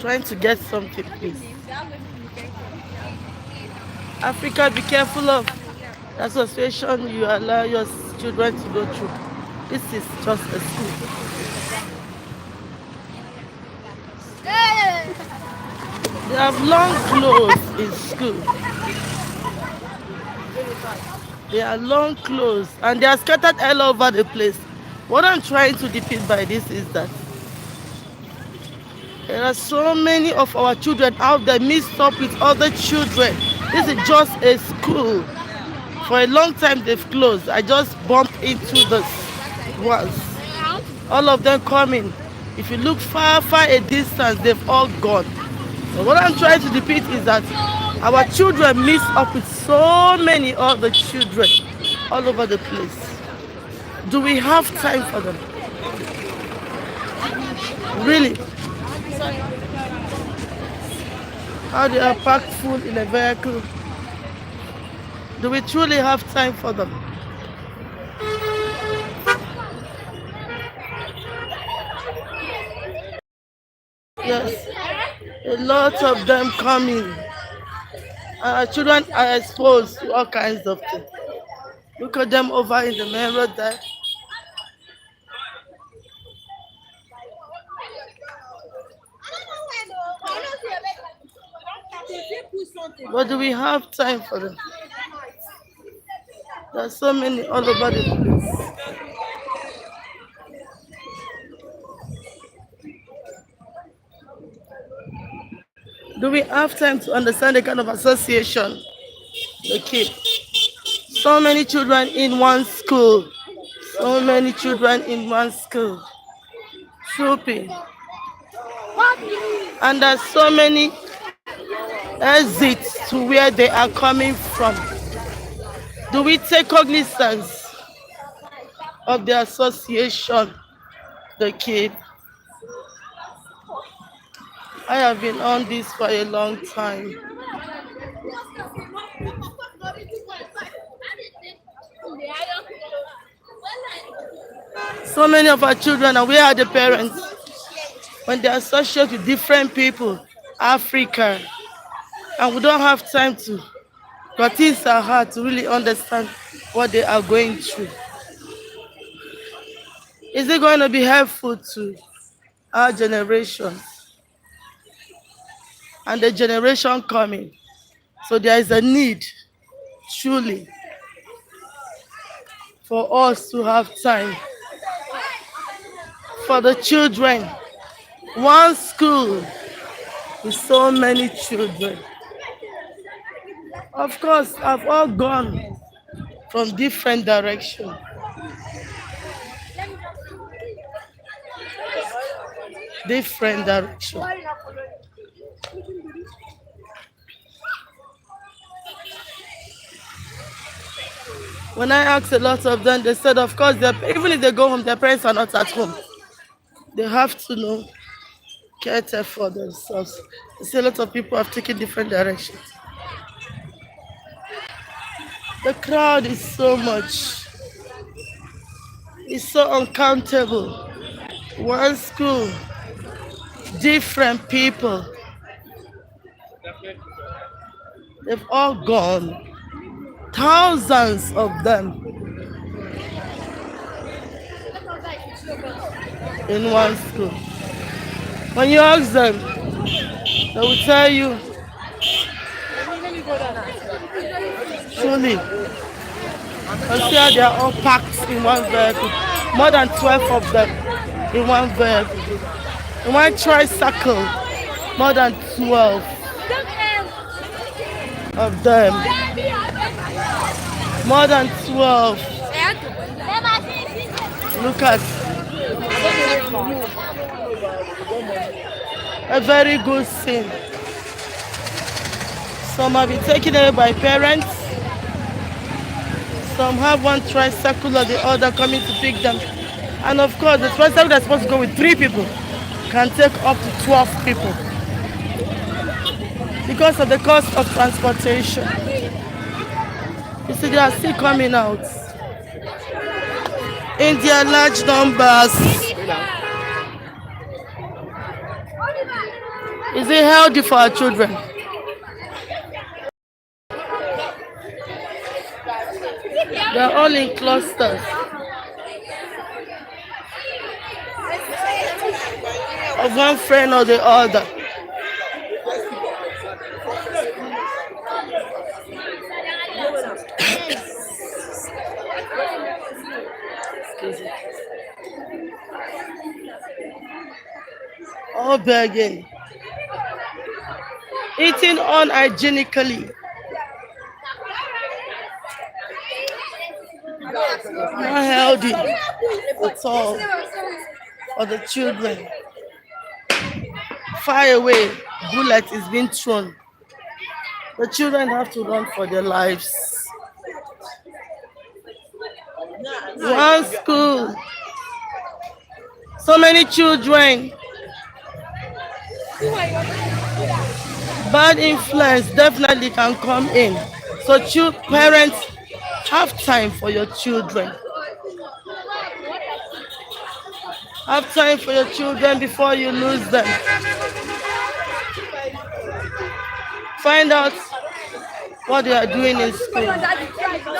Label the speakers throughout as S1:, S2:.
S1: Trying to get something, please. Africa, be careful of the association you allow your children to go through. This is just a school. They have long clothes in school. They are long clothes and they are scattered all over the place. What I'm trying to depict by this is that there are so many of our children out there mixed up with other children. This is just a school. For a long time they've closed. I just bumped into this once. All of them coming. If you look far a distance, they've all gone. So what I'm trying to depict is that our children mix up with so many other children all over the place. Do we have time for them? Really? How they are packed full in a vehicle. Do we truly have time for them? Yes, a lot of them coming. Our children are exposed to all kinds of things. Look at them over in the main road there. But do we have time for them? There are so many all over the place. Do we have time to understand the kind of association they keep? So many children in one school. So many children in one school. Trooping. And there's so many exits to where they are coming from. Do we take cognizance of the association they keep? I have been on this for a long time. So many of our children, and where are the parents? When they associate with different people, Africa, and we don't have time to, but things are hard to really understand what they are going through. Is it going to be helpful to our generation and the generation coming? So there is a need, truly, for us to have time for the children. One school with so many children. Of course, I've all gone from different directions. Different direction. When I asked a lot of them, they said, of course, even if they go home, their parents are not at home. They have to know, cater for themselves. I see a lot of people have taken different directions. The crowd is so much. It's so uncountable. One school, different people. They've all gone. Thousands of them in one school. When you ask them, they will tell you, truly, consider they are all packed in one vehicle. More than 12 of them in one vehicle. In one tricycle, more than 12 of them. More than 12. Look at a very good scene. Some have been taken away by parents. Some have one tricycle or the other coming to pick them. And of course, the tricycle that's supposed to go with 3 people can take up to 12 people because of the cost of transportation. You see, they are still coming out in their large numbers. Is it healthy for our children? They're all in clusters of one friend or the other. All begging. Eating unhygienically. Not healthy at all for the children. Far away, bullet is being thrown. The children have to run for their lives. One school, so many children. Bad influence definitely can come in. So parents, have time for your children. Have time for your children before you lose them. Find out what they are doing in school.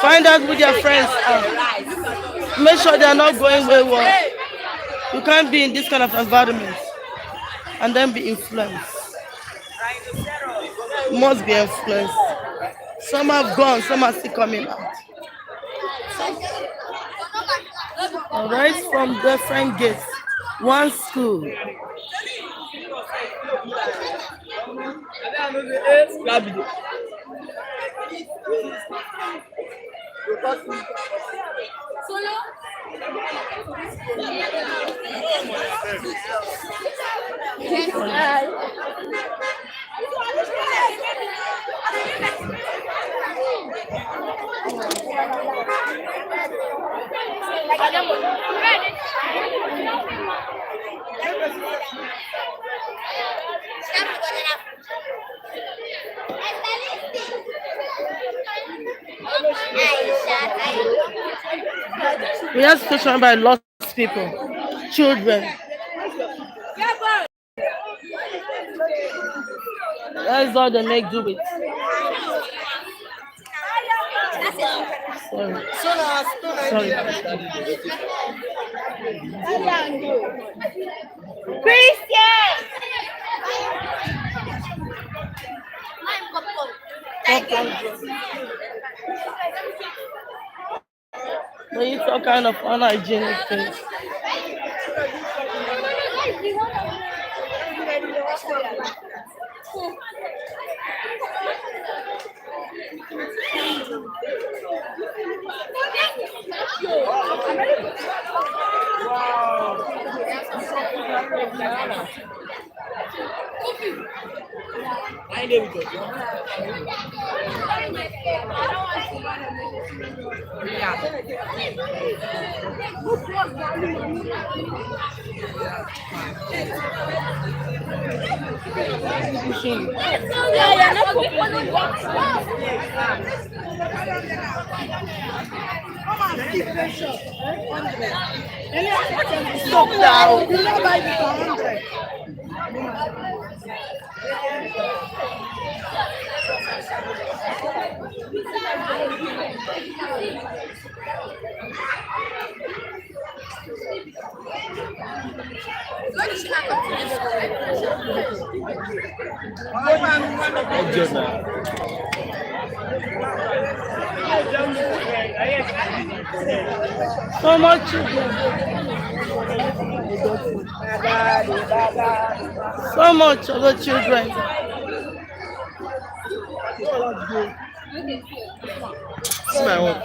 S1: Find out who their friends are. Make sure they are not going wayward. You can't be in this kind of environment and then be influenced. You must be influenced. Some have gone, some are still coming out. Right from different gates, one school. We have situation by lost people, children. That's all they make do with. Sorry.
S2: Christian!
S1: They eat all kind of unhygienic things.
S2: Stop now. You know by the 100.
S1: So much children. So much of the children. This is my own.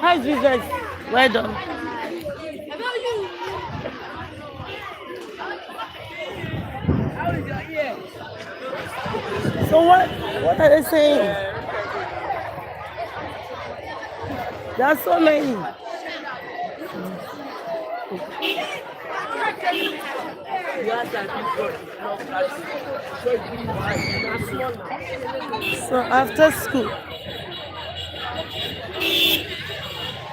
S1: Hi, Jesus. Well done. So what are they saying? There are so many. So after school,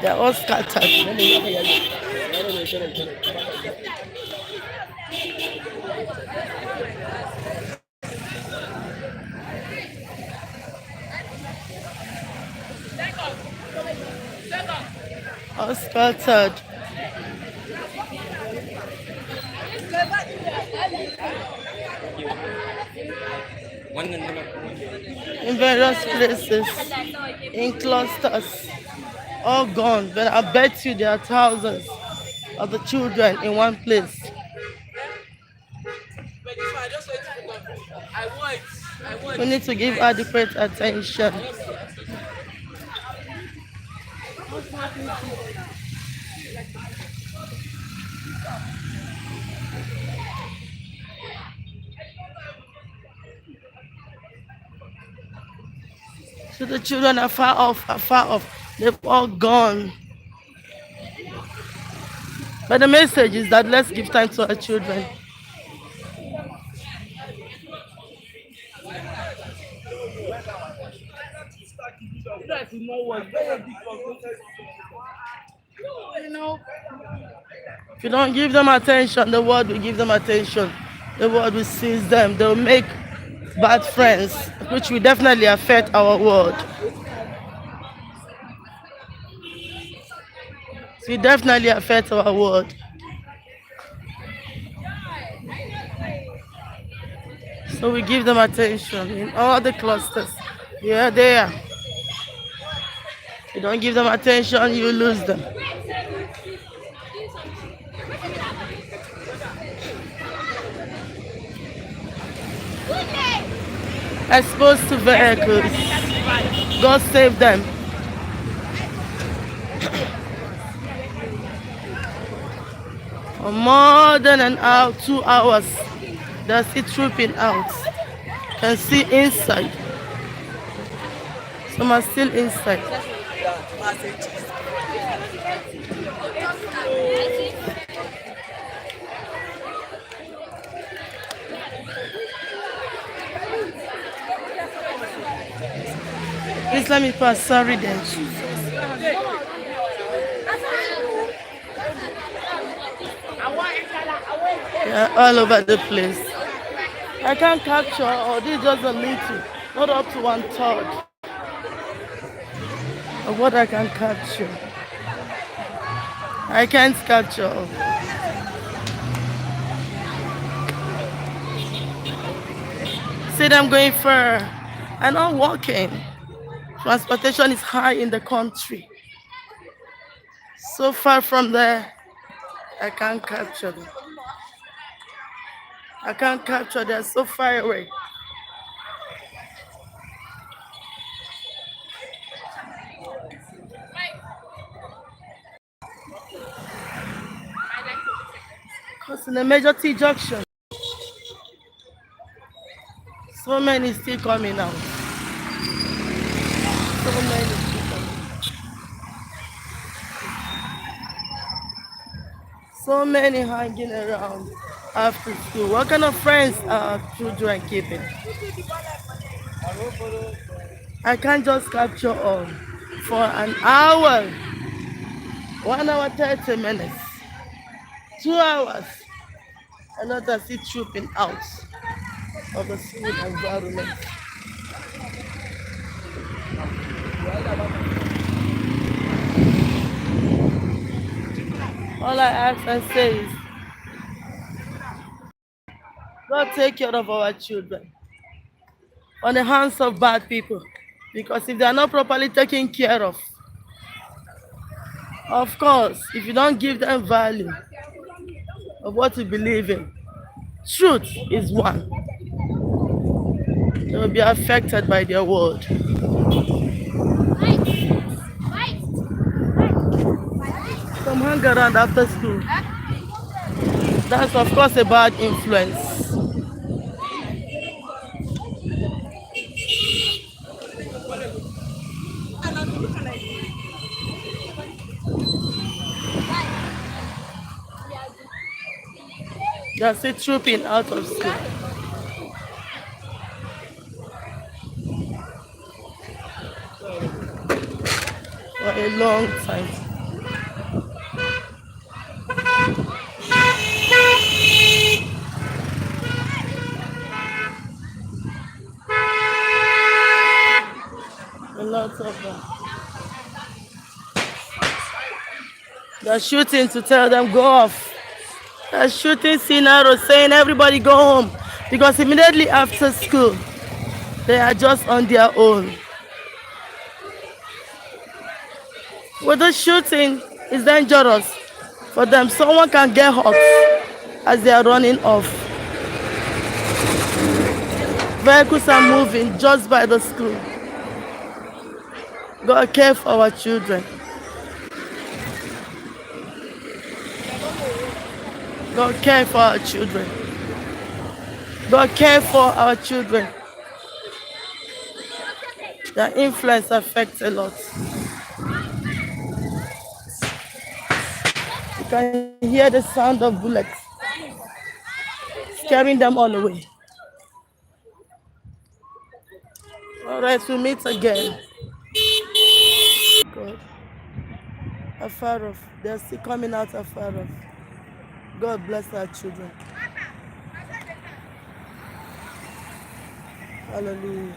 S1: they're all scattered. All scattered in various places, in clusters, all gone. But I bet you there are thousands of the children in one place. We need to give adequate attention. So the children are far off, are far off. They've all gone. But the message is that let's give time to our children. If you don't give them attention, the world will give them attention. The world will seize them. They'll make bad friends, which will definitely affect our world. It will definitely affect our world. So we give them attention in all the clusters. Yeah, they are. If you don't give them attention, you lose them. Exposed to vehicles. God save them. For more than an hour, 2 hours, they're still trooping out. Can see inside. Some are still inside. Please let me pass. Sorry then. Yeah, all over the place. I can't capture, or this is just a little, not up to 1/3 of what I can capture. I can't capture. See them going far and not walking. Transportation is high in the country. So far from there, I can't capture them. I can't capture them, so far away. Because in the major T junction, So many still coming out. So many still coming. So many hanging around after school. What kind of friends are children keeping? I can't just capture all for an hour, 1 hour 30 minutes, 2 hours. Another see trooping out of the school environment. All I ask and say is, God take care of our children on the hands of bad people. Because if they are not properly taken care of course, if you don't give them value of what you believe in, truth is one. They will be affected by their word. Some hang around after school. That's of course a bad influence. They are still trooping out of school for a long time. A lot of them. They're shooting to tell them go off. They're shooting scenarios saying everybody go home because immediately after school they are just on their own. With the shooting, it's dangerous for them. Someone can get hurt as they are running off. Vehicles are moving just by the school. God care for our children. God care for our children. God care for our children. Their influence affects a lot. You can hear the sound of bullets scaring them all away. All right, we meet again. God, afar off. They're still coming out afar off. God bless our children. Hallelujah.